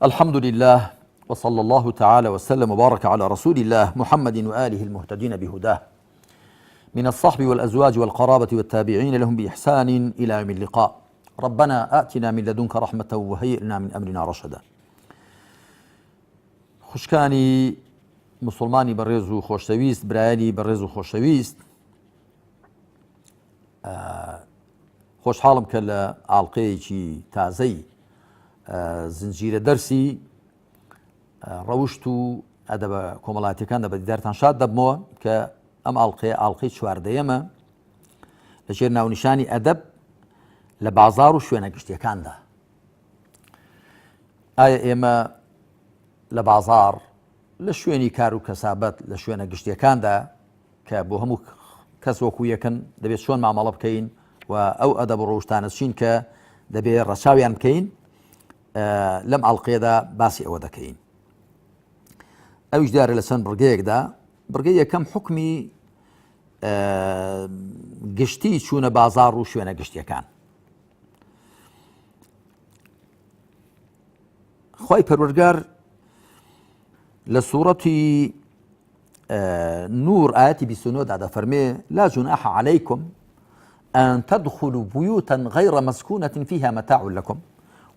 الحمد لله وصلى الله تعالى وسلم وبارك على رسول الله محمد وآله المهتدين بهداه من الصحب والأزواج والقرابة والتابعين لهم بإحسان إلى يوم اللقاء. ربنا آتنا من لدنك رحمة وهيئ لنا من أمرنا رشدا. خوشکانی مسلمانی بەڕێز و خۆشەویست، برایانی بەڕێز و خۆشەویست، خۆشحاڵم کە لە ئاڵقەیەکی تازەی زنجیرە دەرسی ڕەوشت و ئەدەبە کۆمەڵایەتیەکان دەبە دیدارتان شاد دەبمەوە کە ئەم ئاڵقەی چواردەیەمە لەژێر ناونیشانی ئەدەب لە بازاڕ و شوێنە گشتیەکاندا. ئایا ئێمە لە بازاڕ، لە شوێنی کار و کەسابەت، لە شوێنە گشتیەکاندا کە بۆ هەموو کەس وەکو یەکەن دەبێت چۆن مامەڵە بکەین و ئەو ئەدەب ڕۆژتانەچین کە دەبێت ڕەچاویان بکەین، لەم ئاڵقەیەدا باسی ئەوە دەکەین. ئەویش دیارە لە چەند بڕگەیەکدا. بڕگەی یەکەم حوکمی گشتی چوونە بازاڕ و شوێنە گشتیەکان. خوای پەروەردگار لە سوورەتی نور ئاەتی 29 دەفەرمێ لا جناح عليكم أن تدخلوا بيوتا غير مسكونة فيها متاع لكم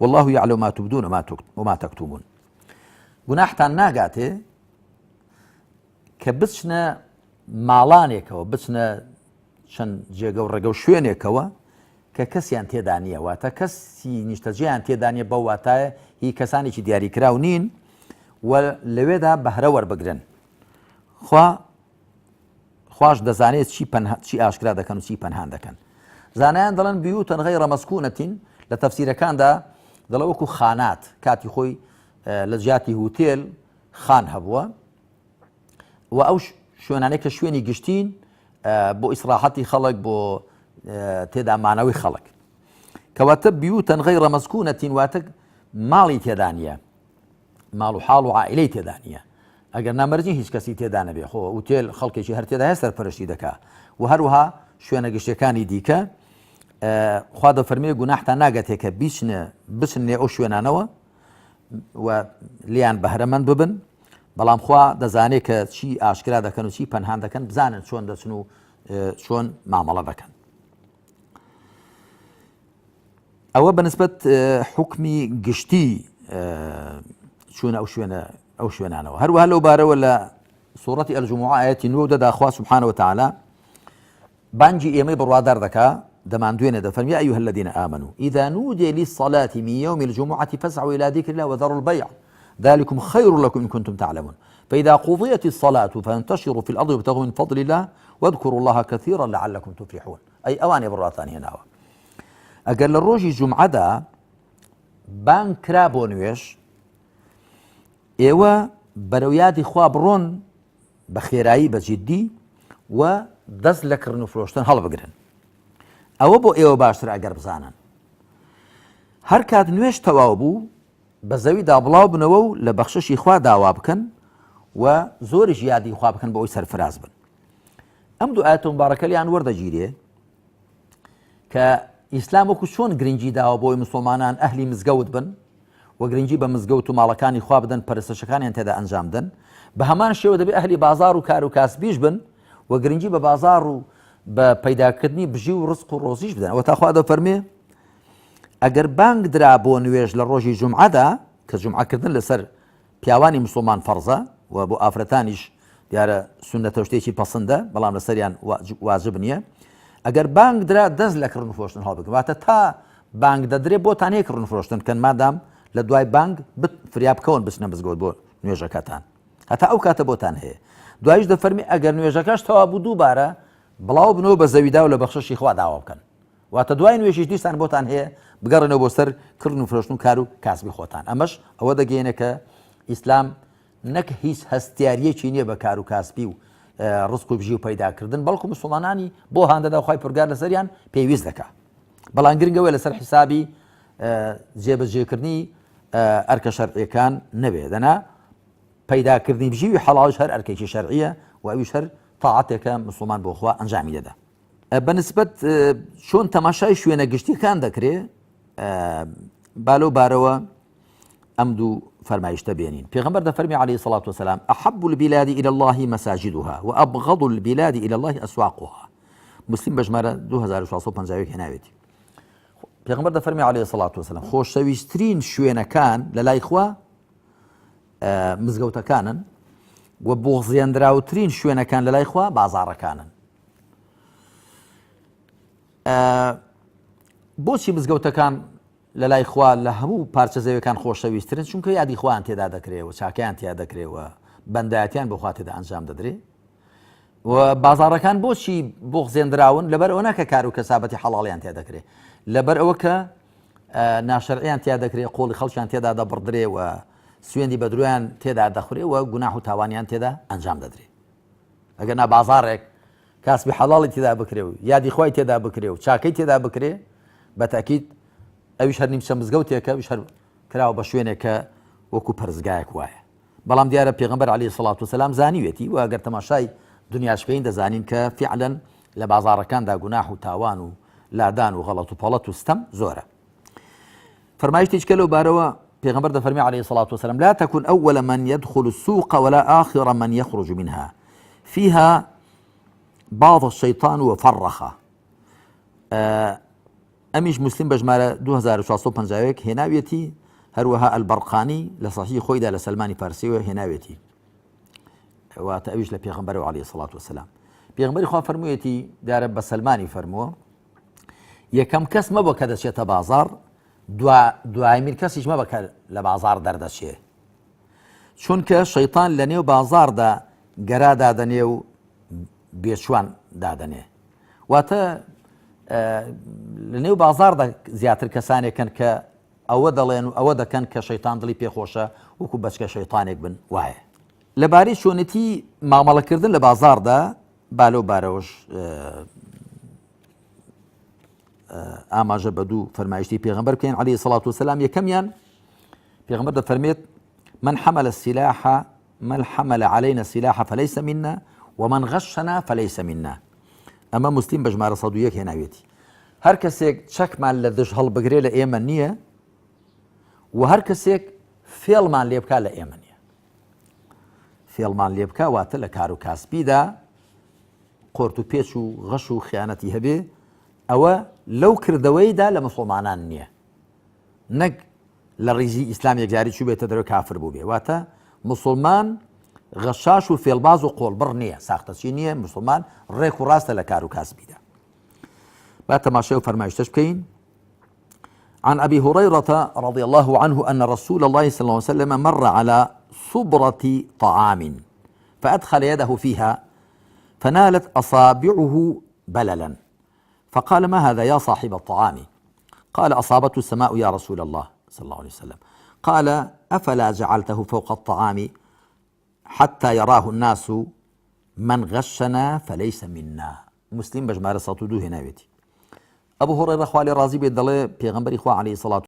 والله يعلم ما تبدون وما تكتمون. گوناحتان ناگاتێ کە بچنە ماڵانێکەوە، بچنە چەند جێگە و ڕێگە و شوێنێکەوە کە کەسیان تێدا نییە، واتە کەسی نیشتەجێیان تێدا نیە، بەو واتایە هی کەسانێکی دیاریکراو نین و لەوێدا بەهرە وەربگرن. خوش دەزانێت چی ئاشکرا دەکەن و چی پەنهان دەکەن. زانایان دەڵێن بیوتن غەیڕە مەسکوونەتین، لە تەفسیرەکاندا دەڵێ وەکو خانات، کاتی خۆی لە جیاتی هوتێل خان هەبووە و ئەو شوێنانەی کە شوێنی گشتین بۆ ئیسراحەتی خەڵک، بۆ تێدا مانەوەی خەڵک. کەواتە بیوتن غەیڕە مەسکوونەتین واتە ماڵی تێدا نیە، ماڵ و حاڵ و عائیلەی تێدا نیە. ئەگەر نامەرجی هیچ کەسی تێدا نەبێ، خۆ ئوتێل خەڵکێکی هەر تێدا هەیە سەرپەرشتی دەکا و هەروەها شوێنە گشتەکانی دیکە. خوا دەفەرمێ گوناحتان ناگاتێ کە بچنێ ئەو شوێنانەوە و لیان بەهرەمەند ببن، بەڵام خوا دەزانێت کە چی ئاشکرا دەکەن و چی پەنهان دەکەن، بزانن چۆن دەچن و چۆن مامەڵە دەکەن. ئەوە بەنسبەت حوکمی گشتی چوونە ئەو شوێنانەوە. هەروەها لەو بارەوە لە سوورەتی ئەلجوموعە ئاەتی 9 دەدا خوا سوبحانە وتەعالا بانگی ئێمەی بڕوادار دەکا، دەماندوێنێ دەفەرمێ يا أيها الذين آمنوا إذا نودي للصلاة من يوم الجمعة فاسعوا إلى ذكر الله وذروا البيع ذلكم خير لكم إن كنتم تعلمون فإذا قضيت الصلاة فانتشروا في الأرض وابتغوا من فضل الله واذكروا الله كثيرا لعلكم تفلحون. أي أواني بڕاتان هێناوە. ئەگەر لە ڕۆژی جومعەدا بانگ کرا بۆ نوێژ، ئێوە بەرەو یادی خوا بڕۆن بە خێرایی، بە جددی و دەست لە کردن و فرۆشتن هەڵبگرن. ئەوە بۆ ئێوە باشتر ئەگەر بزانن. هەر کات نوێژ تەواو بوو بە زەویدا بڵاو بنەوە و لە بەخششی خوا داوا بکەن و زۆریش یادی خوا بکەن بۆ ئەوی سەرفراز بن. ئەم دوو ئاەتە مبارەکە لیان وەردەگیرێ کە ئیسلام وەکو چۆن گرنگی داوە بۆی مسلمانان ئەهلی مزگەوت بن و گرنگی بە مزگەوت و ماڵەکانی خوا بدەن، پەرستشەکانیان تێدا ئەنجام بدەن، بە هەمان شێوە دەبێت ئەهلی بازاڕ و کار و کاسبیش بن و گرنگی بە بازاڕ و بە پەیداکردنی بژی و ڕزق و ڕۆزیش بدەن. ئەوە تا خوا دەفەرمێ ئەگەر بانگ درا بۆ نوێژ لە ڕۆژی جومعەدا، کە جومعەکردن لەسەر پیاوانی مسلمان فەرزە و بۆ ئافرەتانیش دیارە سونەتە و شتێکی پەسەندە، بەڵام لەسەریان واجب نییە. ئەگەر بانگ درا دەست لە کردن و فرۆشتن هەڵبگرن، واتە تا بانگ دەدرێ بۆتان هەیە کردن و فرۆشتن کەن، مادام لە دوای بانگ فریا بکەون بچنە مزگەوت بۆ نوێژەکەتان، هەتا ئەو کاتە بۆتان هەیە. دوایش دەفەرمی ئەگەر نوێژەکەش تەوا بوو دووبارە بڵاو بنەوە بە زەویدا و لە بەخششی خوا داوا بکەن، واتە دوای نوێژیش دیسان بۆتان هەیە بگەڕێنەوە بۆ سەر کردن و فرۆشتن و کار و کاسبی خۆتان. ئەمەش ئەوە دەگەێنێ کە ئیسلام نەک هیچ هەستیاریەکی نییە بە کار و کاسبی و ڕزق و بژی و پەیداکردن، بەڵکو مسلمانانی بۆ هاندەدا خوای پەروەردگار لەسەریان پێویست دەکات. بەڵام گرنگەوە لەسەر حیسابی جێبەجێکردنی ئەرکە شەرعیەکان نەبێ، دەنا پەیداکردنی بژی و حەڵاڵش هەر ئەرکێکی شەرعیە و ئەویش هەر تاعاتێکە مسلمان بۆ خوا ئەنجامی دەدا. بەنسبەت چۆن تەماشای شوێنە گشتیەکان دەکرێت، بالۆ بارەوە ئەم دوو فرمایشتە بێنین. پێغەمبەر دەفەرمی عليه الصلاة والسلام أحب البلاد إلى الله مساجدها وأبغض البلاد إلى الله أسواقها. مسلم بەژمارە 2650 هێناوێتی. پێغەمبەر دەفەرمی عليه الصلاة والسلام خۆشەویستترین شوێنەکان لە لای خوا مزگەوتەکانن و بۆغزێنراوترین شوێنەکان لە لای خوا بازاڕەکانن. بۆچی مزگەوتەکان لە لای خوا لە هەموو پارچە زەویەکان خۆشەویستترن؟ چونکە یادی خوان تێدا دەکرێت و چاکیان تێدا دەکرێت و بەندایەتیان بۆ خوا تێدا ئەنجام دەدرێت و بازاڕەکان بۆچی بۆغزێنراون؟ لەبەر ئەوە نەکە کار و کەسابەتی حەڵاڵیان تێدا دەکرێت، لەبەر ئەوە کە ناشەرعیان تێدا دەکرێت، قۆڵی خەڵکیان تێدا دەبڕدرێ و سوێندی بە درویان تێدا دەخورێ و گوناح و تاوانیان تێدا ئەنجام دەدرێت. ئەگەر نا بازاڕێک کاسبی حەڵاڵی تێدا بکرێ و یادی خۆی تێدا بکرێ و چاکەی تێدا بکرێ، بەتاکید ئەویش هەر نیمچە مزگەوتێکە، ئەویش هەر کراوە بە شوێنێکە وەکو پەرزگایەک وایە. بەڵام دیارە پێغەمبەر عەلەیهی سەڵات وسەلام زانیوێتی و ئەگەر تەماشای دنیاش بکەین دەزانین کە فیعلەن لە بازاڕەکاندا گوناح و تاوان و لادان و غەڵەت و پەڵەت و ستەم زۆرە. فەرمایشتێک کە لەو بارەوە پێغەمبەر دەفەرمی عەلەیهی الصلاة والسلام لا تكن أول من يدخل السوق ولا آخر من يخرج منها فيها بعض الشيطان وفرخة. ئەمیش مسلم بەژمارە 2650 هێناوێتی، هەروەها ئەلبەرقانی لە سەحیحی خۆیدا لە سەلمانی فارسیەوە هێناوێتی، واتە ئەویش لە پێغەمبەرەوە عەلەیهی الصلاة والسلام. پێغەمبەری خوا فەرموویەتی دیارە بە سەلمانی فەرمووە یەکەم کەس مەبە کە دەچێتە بازاڕ، دوایمین کەسیش مەبە کە لە بازاڕ دەردەچێ، چونکە شەیطان لە نێو بازاڕدا گەرا دادەنێ و بێچوان دادەنێ. واتە لە نێو بازاڕدا زیاتر کەسانێکن کە ئەوە دەڵێن و ئەوە دەکەن کە شەیطان دڵی پێخۆشە وەکو بەچکە شەیطانێک بن وایە. لەبارەی چۆنێتی مامەڵەکردن لە بازاڕدا بالۆ بارەوەش ئاماژە بە دوو فەرمایشتی پێغەمبەر بکەین عەلەیهی الصلاة والسلام. یەکەمیان پێغەمبەر دەفەرمێت من حمل السلاح من حمل علينا السلاح فليس منا ومن غشنا فليس منا. ئەمە مسلم بەژمارە 101 هێناوێتی. هەر کەسێک چەکمان لە دژ هەڵبگرێ لە ئێمە نییە و هەر کەسێک فێڵمان لێ بکات لە ئێمە نییە. فێڵمان لێ بکە واتە لە کار و کاسبیدا قۆرت و پێچ و غەش و خیانەتی هەبێ، ئەوە لەو کردەوەیدا لە مسڵمانان نییە، نەک لە ڕیزی ئیسلام یەکجاری چوو بێتە دەرەوە کافر بوو بێ. واتە مسڵمان غەشاش و فێڵباز و قۆڵبڕ نییە، ساختەچی نییە، مسڵمان ڕێک و ڕاستە لە کار و کاسبیدا. با تەماشای و فەرمایشتەش بکەین. عن أبي هريرة رضي الله عنه أن رسول الله صلى الله عليه وسلم مر على صبرة طعام فأدخل يده فيها فنالت أصابعه بللا فقال ما هذا يا صاحب الطعام؟ قال أصابته السماء يا رسول الله صلى الله عليه وسلم. قال أفلا جعلته فوق الطعام حتى يراه الناس من غشنا فليس منا. مسلم بەژمارە 102 هێناوێتی. ئەبوو هورەیرە خوا لێ ڕازی بێت دەڵێ پێغەمبەری خوا عەلەیهی سەڵات